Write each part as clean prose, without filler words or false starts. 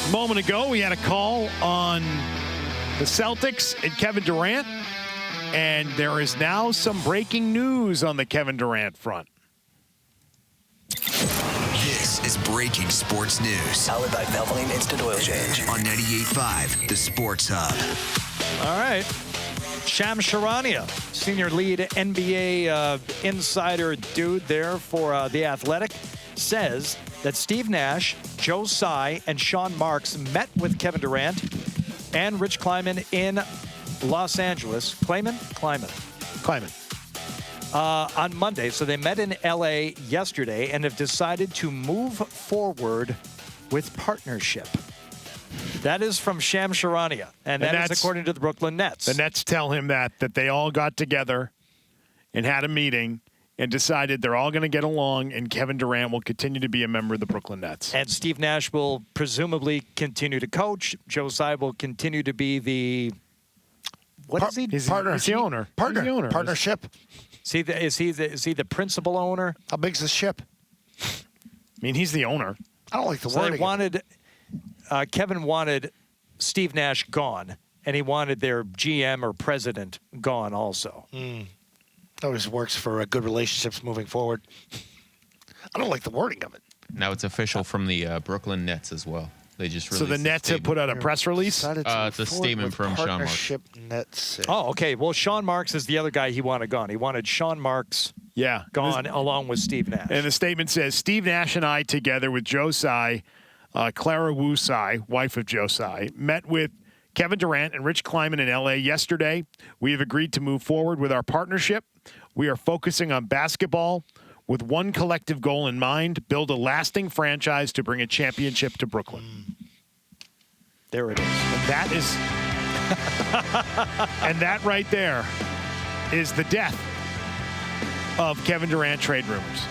A moment ago, we had a call on the Celtics and Kevin Durant, and there is now some breaking news on the Kevin Durant front. This is breaking sports news. Powered by Valvoline Instant Oil Change. On 98.5, the Sports Hub. All right. Shams Charania, senior lead NBA insider dude there for The Athletic, says that Steve Nash, Joe Tsai, and Sean Marks met with Kevin Durant and Rich Kleiman in Los Angeles. Kleiman? On Monday. So they met in L.A. yesterday and have decided to move forward with partnership. That is from Shams Charania, and that is according to the Brooklyn Nets. The Nets tell him that they all got together and had a meeting and decided they're all going to get along, and Kevin Durant will continue to be a member of the Brooklyn Nets. And Steve Nash will presumably continue to coach. Joe Tsai will continue to be the Partner. He's the owner. Partnership. Is he the principal owner? How big's the ship? I mean, he's the owner. I don't like the So wording. they wanted Kevin wanted Steve Nash gone, and he wanted their GM or president gone also. Always works for good relationships moving forward. I don't like the wording of it. Now it's official from the Brooklyn Nets as well. They just released So the Nets have put out a press release? It's a statement from Sean Marks. Nets. Oh, okay. Well, Sean Marks is the other guy he wanted gone. He wanted Sean Marks gone along with Steve Nash. And the statement says, Steve Nash and I, together with Joe Tsai, Clara Wu Tsai, wife of Joe Tsai, met with Kevin Durant and Rich Kleiman in L.A. yesterday. We have agreed to move forward with our partnership. We are focusing on basketball with one collective goal in mind, build a lasting franchise to bring a championship to Brooklyn. There it is. And that is, and that right there is the death of Kevin Durant trade rumors.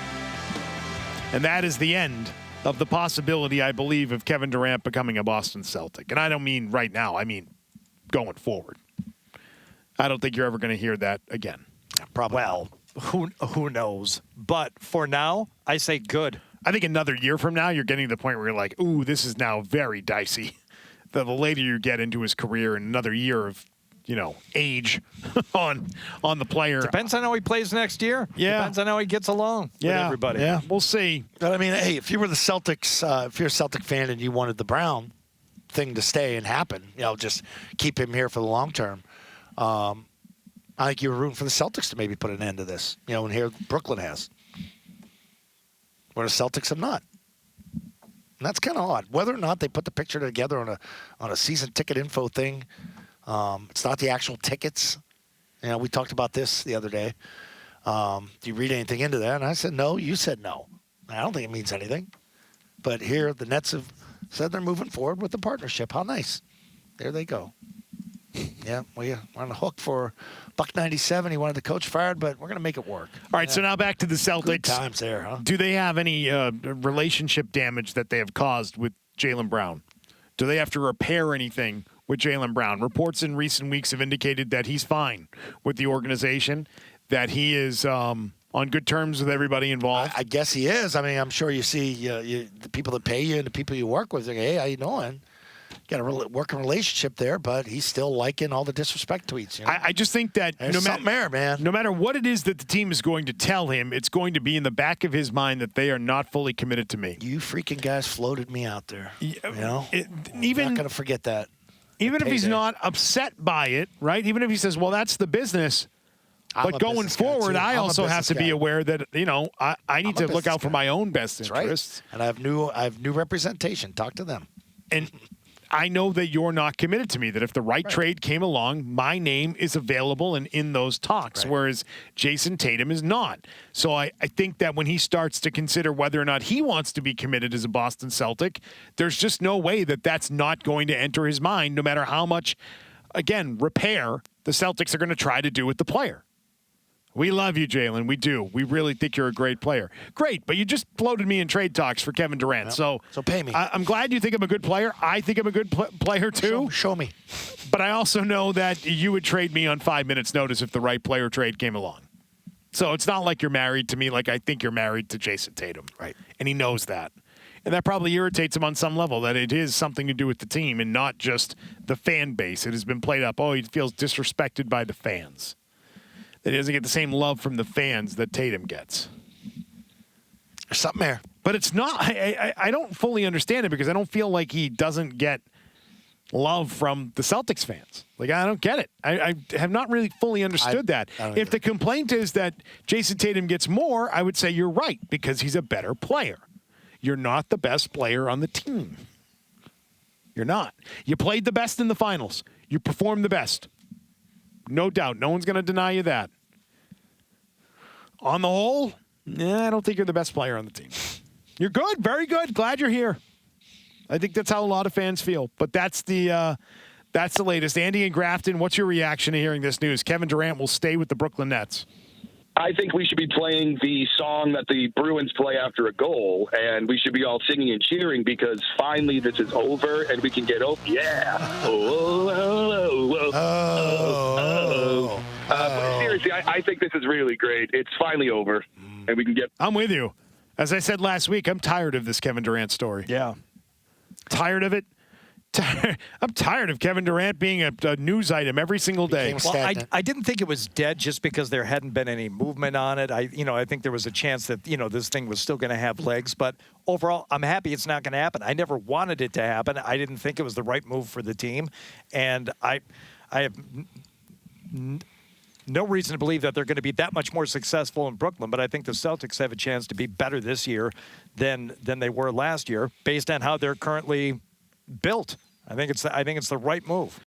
And that is the end of the possibility, I believe, of Kevin Durant becoming a Boston Celtic. And I don't mean right now. I mean going forward. I don't think you're ever going to hear that again. Probably. Well, who knows? But for now, I say good. I think another year from now, you're getting to the point where you're like, ooh, this is now very dicey. The later you get into his career and another year of, age on the player. Depends on how he plays next year. Yeah. Depends on how he gets along with everybody. Yeah, we'll see. But I mean, hey, if you were the Celtics, if you're a Celtic fan and you wanted the Brown thing to stay and happen, just keep him here for the long term. I think you were rooting for the Celtics to maybe put an end to this. And here Brooklyn has, where the Celtics have not. And that's kind of odd. Whether or not they put the picture together on a season ticket info thing, it's not the actual tickets. We talked about this the other day. Do you read anything into that? And I said no. You said no. I don't think it means anything. But here the Nets have said they're moving forward with the partnership. How nice. There they go. Yeah, we're on the hook for $1.97. He wanted the coach fired, but we're going to make it work. All right, so now back to the Celtics. Good times there, huh? Do they have any relationship damage that they have caused with Jaylen Brown? Do they have to repair anything with Jaylen Brown? Reports in recent weeks have indicated that he's fine with the organization, that he is on good terms with everybody involved. I guess he is. I mean, I'm sure you see the people that pay you and the people you work with. They're like, hey, how you doing? Got a working relationship there, but he's still liking all the disrespect tweets. I just think that no matter what it is that the team is going to tell him, it's going to be in the back of his mind that they are not fully committed to me. You freaking guys floated me out there. Even I'm not going to forget that. Even if he's not upset by it, right? Even if he says, well, that's the business. But going forward, I also have to be aware that, I need to look out for my own best interests. Right. And I have new representation. Talk to them. And I know that you're not committed to me, that if the right trade came along, my name is available and in those talks, whereas Jason Tatum is not. So I think that when he starts to consider whether or not he wants to be committed as a Boston Celtic, there's just no way that that's not going to enter his mind, no matter how much, again, repair the Celtics are going to try to do with the player. We love you, Jaylen. We do. We really think you're a great player. Great, but you just floated me in trade talks for Kevin Durant. So pay me. I'm glad you think I'm a good player. I think I'm a good player, too. Show me. But I also know that you would trade me on 5 minutes' notice if the right player trade came along. So it's not like you're married to me like I think you're married to Jason Tatum. Right. And he knows that. And that probably irritates him on some level, that it is something to do with the team and not just the fan base. It has been played up. Oh, he feels disrespected by the fans. That he doesn't get the same love from the fans that Tatum gets. There's something there. But it's not, I don't fully understand it because I don't feel like he doesn't get love from the Celtics fans. Like, I don't get it. I have not really fully understood that. If the complaint is that Jason Tatum gets more, I would say you're right because he's a better player. You're not the best player on the team. You're not. You played the best in the finals. You performed the best. No doubt. No one's going to deny you that. On the whole, I don't think you're the best player on the team. You're good. Very good. Glad you're here. I think that's how a lot of fans feel. But that's the latest. Andy and Grafton, what's your reaction to hearing this news? Kevin Durant will stay with the Brooklyn Nets. I think we should be playing the song that the Bruins play after a goal, and we should be all singing and cheering because finally this is over and we can get over. Yeah. But seriously, I think this is really great. It's finally over, and we can get. I'm with you. As I said last week, I'm tired of this Kevin Durant story. Yeah. Tired of it. I'm tired of Kevin Durant being a news item every single day. Well, I didn't think it was dead just because there hadn't been any movement on it. I think there was a chance that, this thing was still going to have legs. But overall, I'm happy it's not going to happen. I never wanted it to happen. I didn't think it was the right move for the team. And I have no reason to believe that they're going to be that much more successful in Brooklyn. But I think the Celtics have a chance to be better this year than they were last year based on how they're currently built. I think it's the right move.